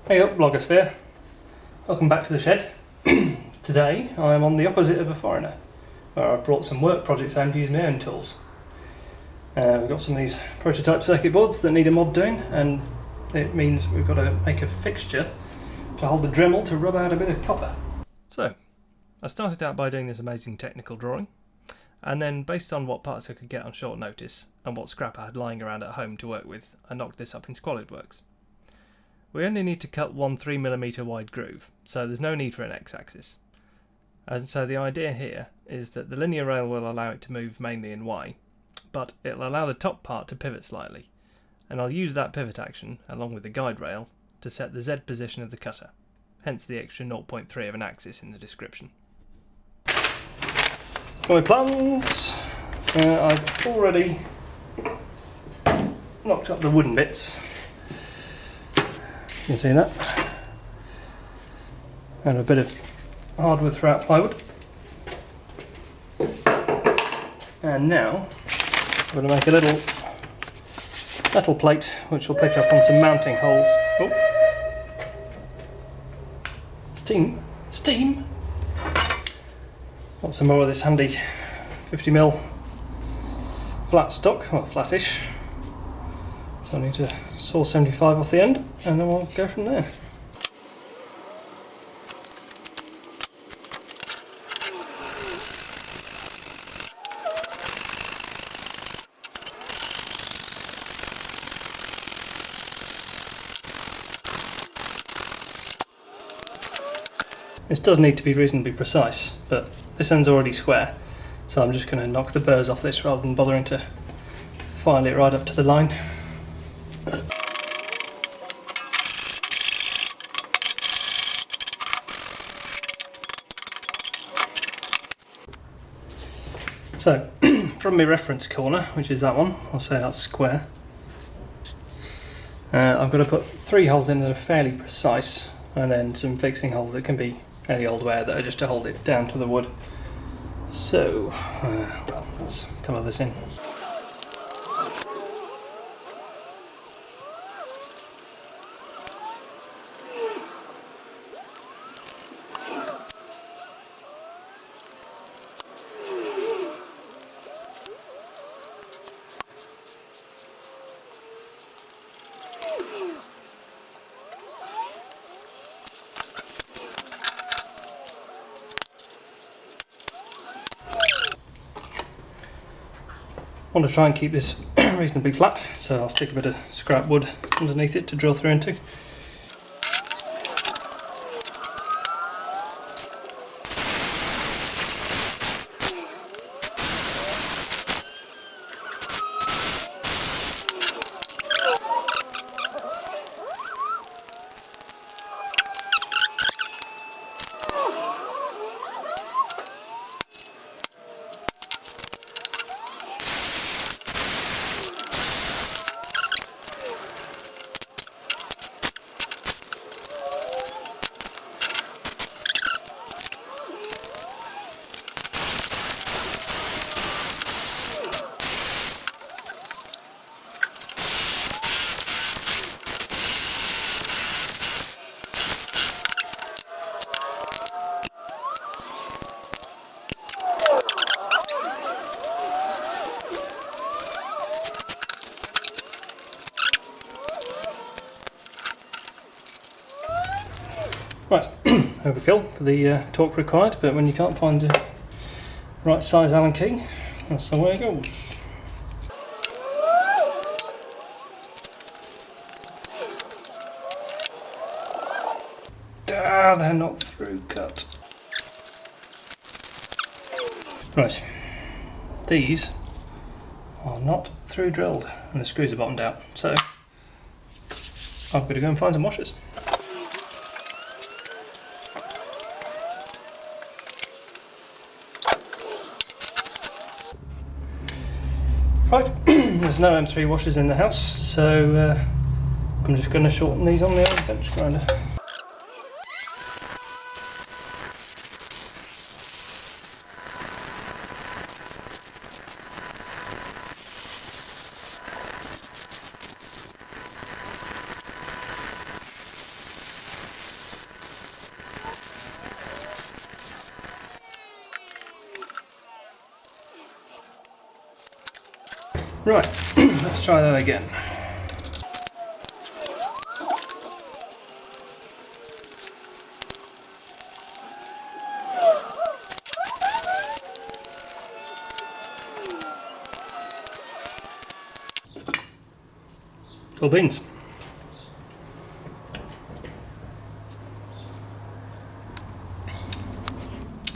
Hey up, blogosphere. Welcome back to the shed. Today I am on the opposite of a foreigner, where I've brought some work projects home to use my own tools. We've got some of these prototype circuit boards that need a mod doing, and it means we've got to make a fixture to hold the Dremel to rub out a bit of copper. So, I started out by doing this amazing technical drawing, and then based on what parts I could get on short notice and what scrap I had lying around at home to work with, I knocked this up in SqualidWorks. We only need to cut one 3mm wide groove, so there's no need for an x-axis. And so the idea here is that the linear rail will allow it to move mainly in Y, but it'll allow the top part to pivot slightly, and I'll use that pivot action, along with the guide rail, to set the Z position of the cutter, hence the extra 0.3 of an axis in the description. My plans, I've already knocked up the wooden bits. You can see that. And a bit of hardwood throughout plywood. And now I'm going to make a little metal plate which will pick up on some mounting holes. Oh. Steam! Got some more of this handy 50mm flat stock, or flattish. So I need to saw 75 off the end, and then we'll go from there. This does need to be reasonably precise, but this end's already square, so I'm just going to knock the burrs off this rather than bothering to file it right up to the line. So, from my reference corner, which is that one, I'll say that's square, I've got to put 3 holes in that are fairly precise, and then some fixing holes that can be any old wear that are just to hold it down to the wood. So, well, let's colour this in. I want to try and keep this reasonably flat, so I'll stick a bit of scrap wood underneath it to drill through into. Right, overkill for the torque required, but when you can't find the right size Allen key, that's the way it goes. Ah, they're not through cut. Right, these are not through drilled, and the screws are bottomed out, so I've got to go and find some washers. Right, there's no M3 washers in the house, so I'm just going to shorten these on the old bench grinder. Right, let's try that again. Cool beans.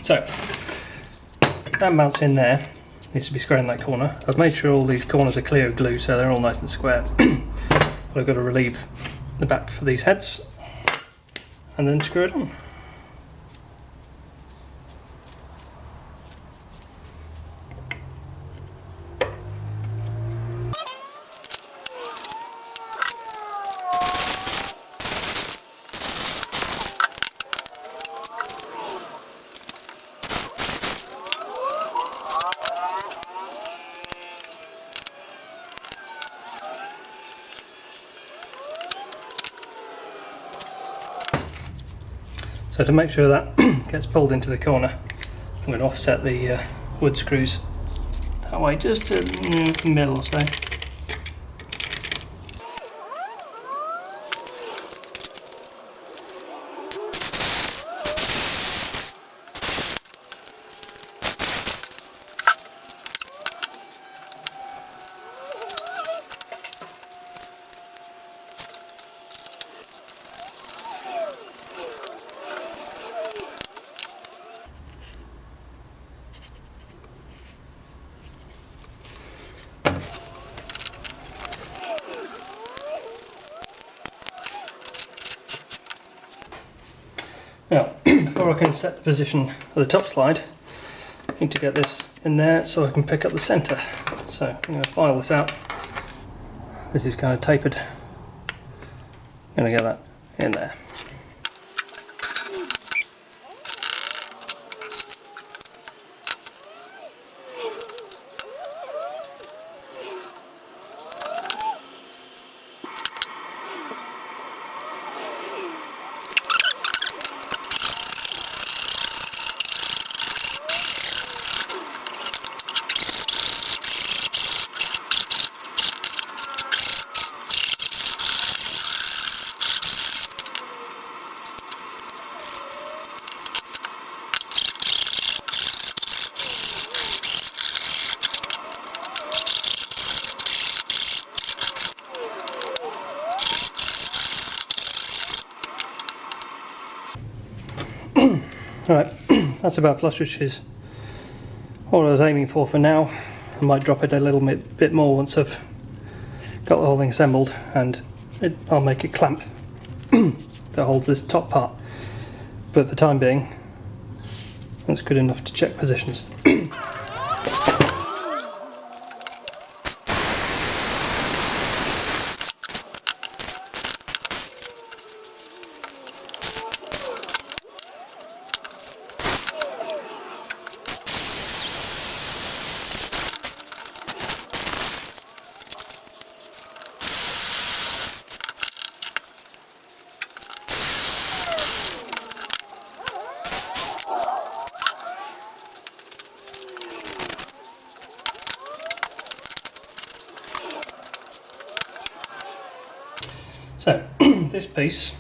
So, that mounts in there. Needs to be square in that corner. I've made sure all these corners are clear of glue so they're all nice and square. But I've got to relieve the back for these heads and then screw it on. So to make sure that gets pulled into the corner, I'm going to offset the wood screws that way, just to the middle or so. Now, before I can set the position of the top slide, I need to get this in there so I can pick up the centre. So I'm going to file this out. This is kind of tapered. I'm going to get that in there. Right, that's about flush, which is what I was aiming for now. I might drop it a little bit more once I've got the whole thing assembled, and I'll make a clamp that holds this top part. But for the time being, that's good enough to check positions. So this piece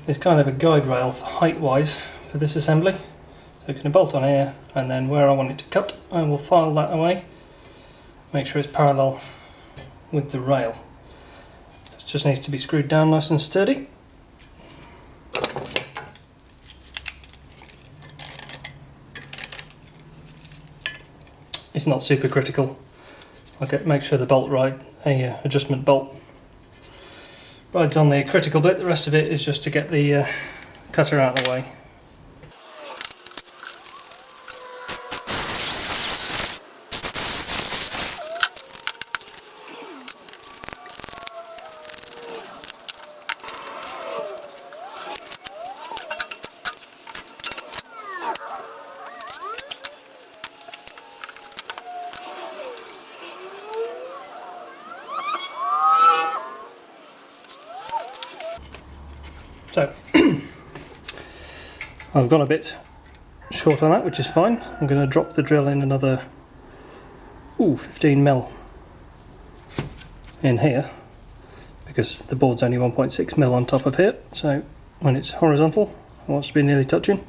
is kind of a guide rail for height wise for this assembly. So it's going to bolt on here, and then where I want it to cut I will file that away, make sure it's parallel with the rail. It just needs to be screwed down nice and sturdy. It's not super critical. I'll make sure the bolt right, adjustment bolt rides on the critical bit. The rest of it is just to get the cutter out of the way. So I've gone a bit short on that, which is fine. I'm going to drop the drill in another 15mm in here, because the board's only 1.6mm on top of here, so when it's horizontal it wants to be nearly touching,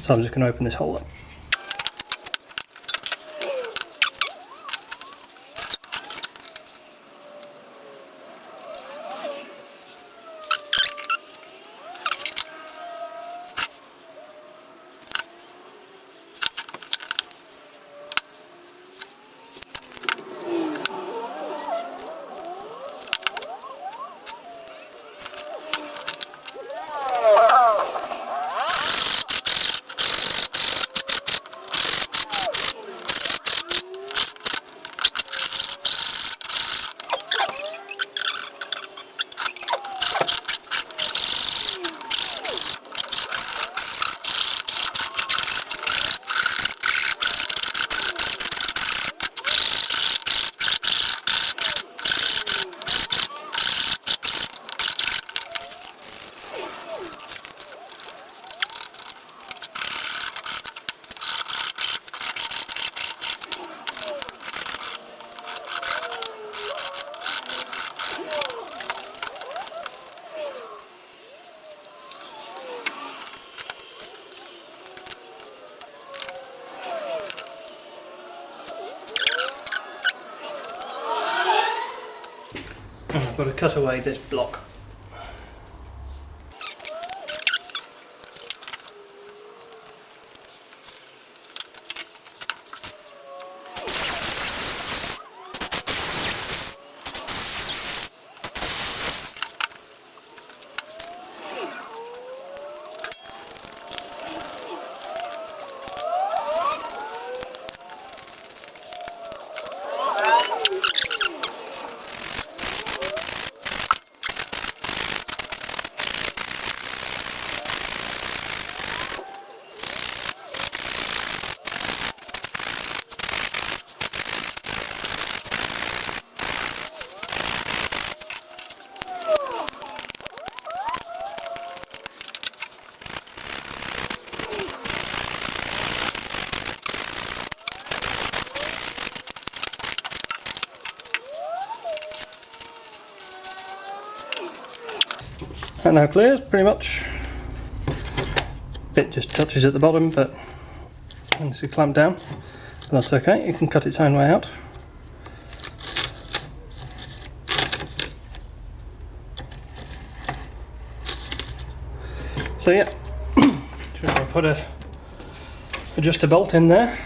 so I'm just going to open this hole up. And I've got to cut away this block. That now clears pretty much. Bit just touches at the bottom, but once you clamp down, that's okay. You can cut its own way out. So yeah, just gonna put a adjuster bolt in there,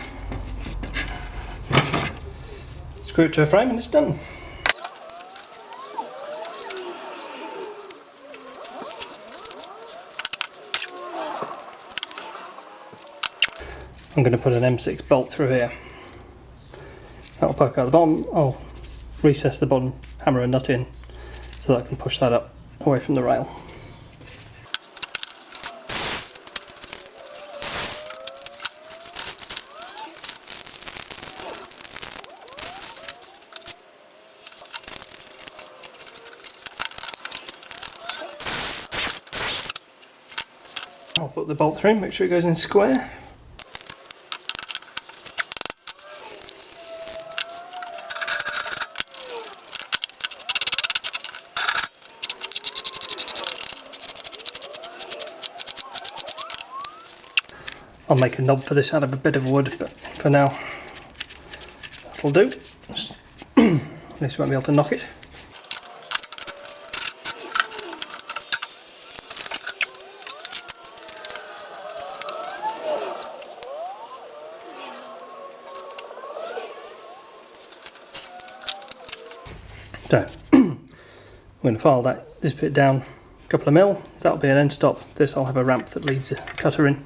screw it to a frame, and it's done. I'm going to put an M6 bolt through here. That'll poke out the bottom. I'll recess the bottom, hammer a nut in so that I can push that up away from the rail. I'll put the bolt through, make sure it goes in square. I'll make a knob for this out of a bit of wood, but for now that'll do. At least I won't be able to knock it. So I'm going to file this bit down a couple of mil. That'll be an end stop. This I'll have a ramp that leads the cutter in.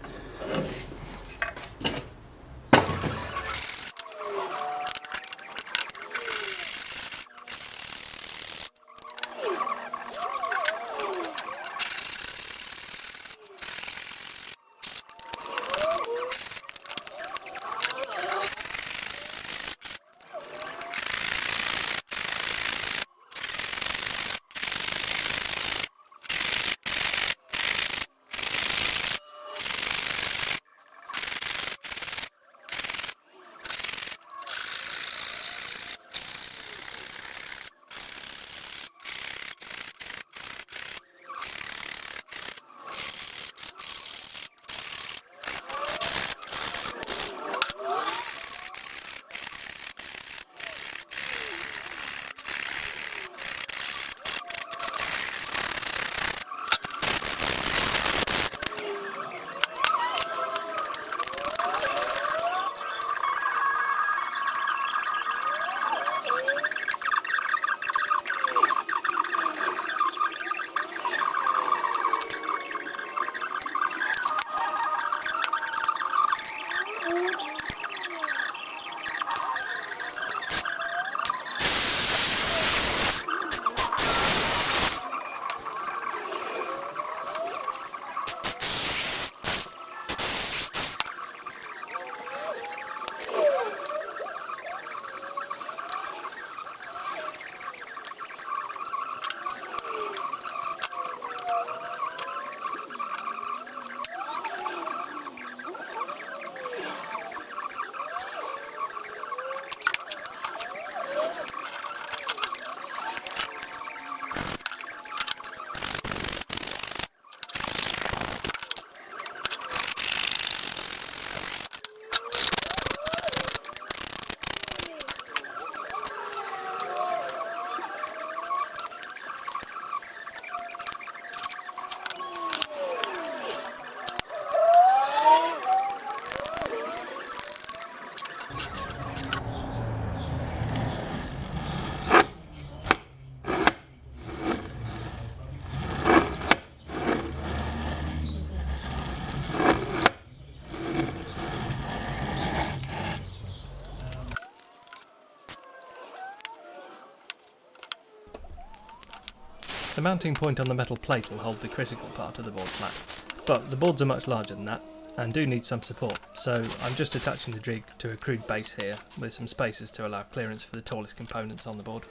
The mounting point on the metal plate will hold the critical part of the board flat, but the boards are much larger than that and do need some support, so I'm just attaching the jig to a crude base here with some spacers to allow clearance for the tallest components on the board.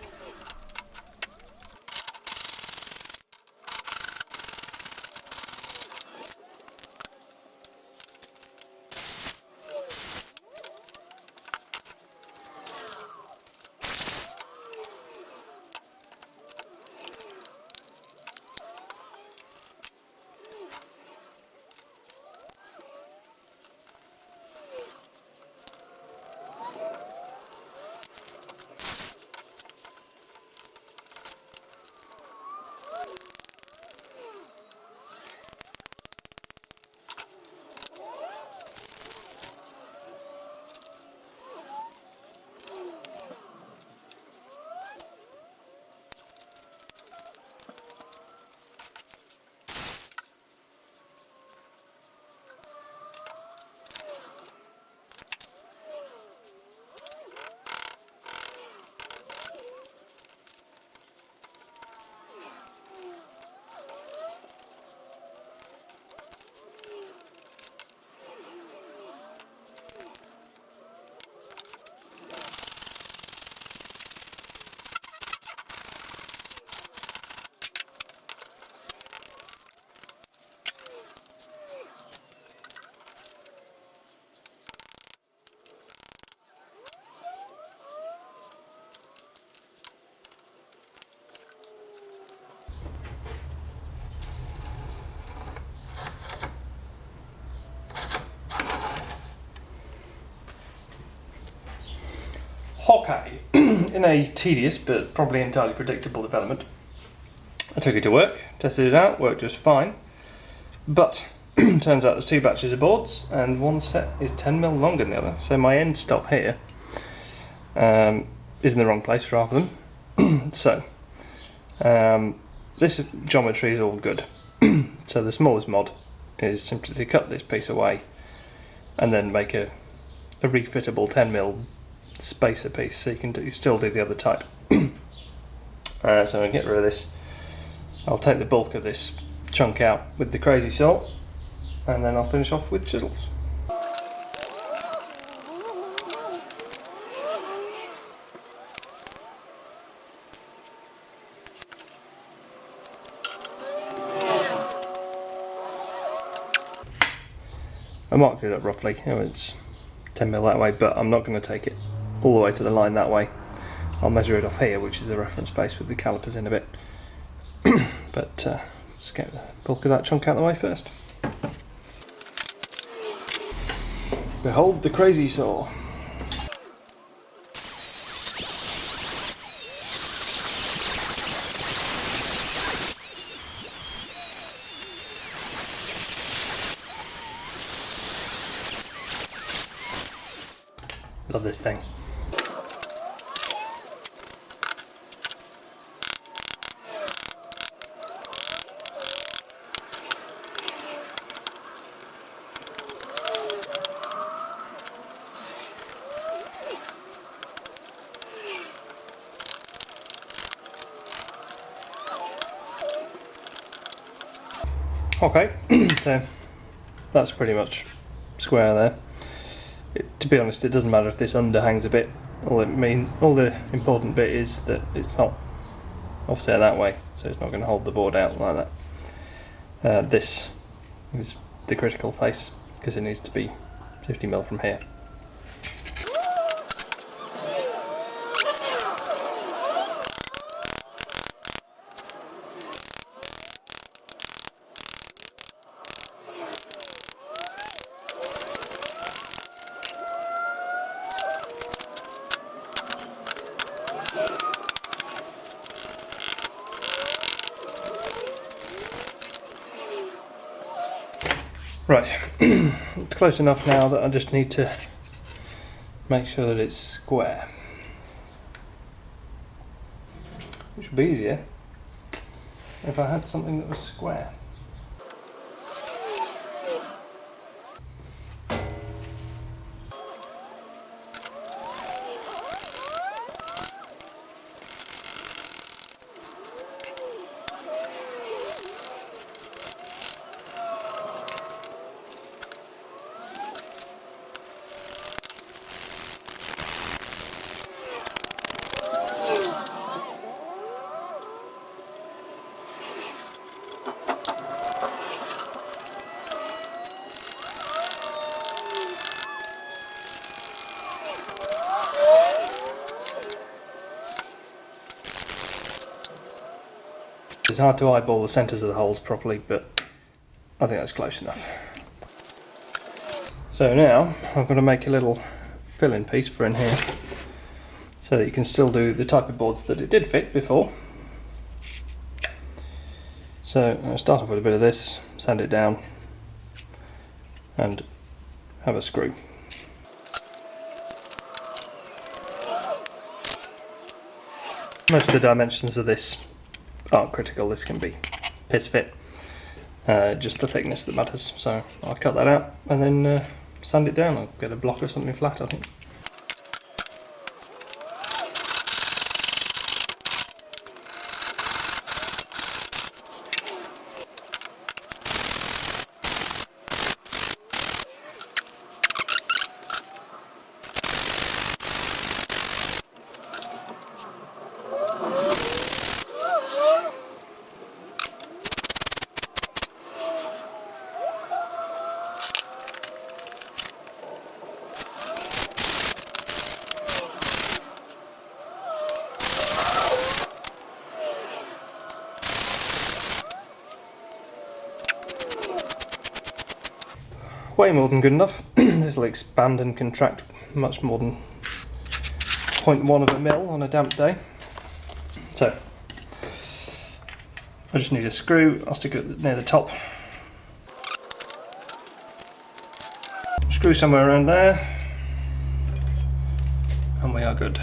Okay, in a tedious but probably entirely predictable development, I took it to work, tested it out, worked just fine, but turns out there's two batches of boards and one set is 10mm longer than the other, so my end stop here is in the wrong place for half of them. So this geometry is all good. So the smallest mod is simply to cut this piece away and then make a refittable 10mm spacer piece, so you can still do the other type. So I'm going to get rid of this. I'll take the bulk of this chunk out with the crazy saw, and then I'll finish off with chisels. I marked it up roughly. It's 10mm that way, but I'm not going to take it all the way to the line that way. I'll measure it off here, which is the reference base with the calipers in a bit. But just get the bulk of that chunk out of the way first. Behold the crazy saw. Love this thing. Okay, so that's pretty much square there. To be honest, it doesn't matter if this underhangs a bit. All the important bit is that it's not offset that way, so it's not going to hold the board out like that. This is the critical face because it needs to be 50mm from here. Right, it's close enough now that I just need to make sure that it's square. Which would be easier if I had something that was square. it's hard to eyeball the centres of the holes properly, but I think that's close enough. So now I've got to make a little fill-in piece for in here, so that you can still do the type of boards that it did fit before. So I'll start off with a bit of this, sand it down, and have a screw. Most of the dimensions of this aren't critical, this can be piss fit, just the thickness that matters. So I'll cut that out and then sand it down. I'll get a block or something flat, I think. Way more than good enough. This will expand and contract much more than 0.1 of a mil on a damp day. So I just need a screw. I'll stick it near the top. Screw somewhere around there, and we are good.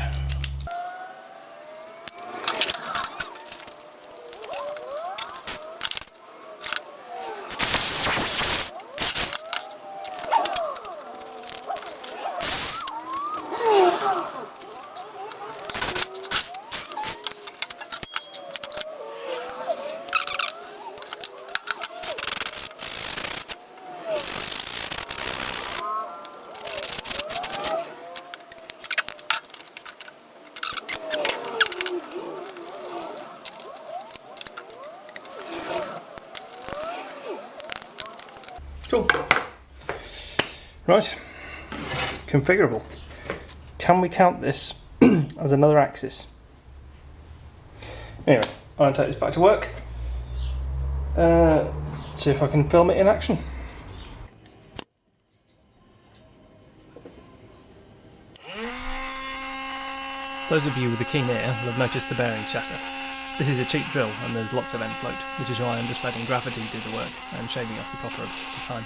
Cool. Right, configurable. Can we count this as another axis? Anyway, I'll take this back to work. See if I can film it in action. Those of you with a keen ear will have noticed the bearing shatter. This is a cheap drill and there's lots of end float, which is why I'm just letting gravity do the work and shaving off the copper at a time.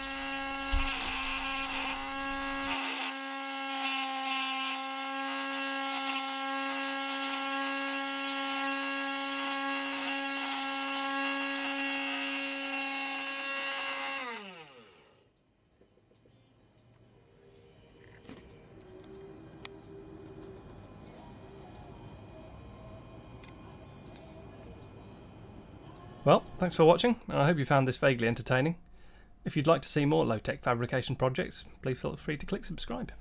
Well, thanks for watching, and I hope you found this vaguely entertaining. If you'd like to see more low-tech fabrication projects, please feel free to click subscribe.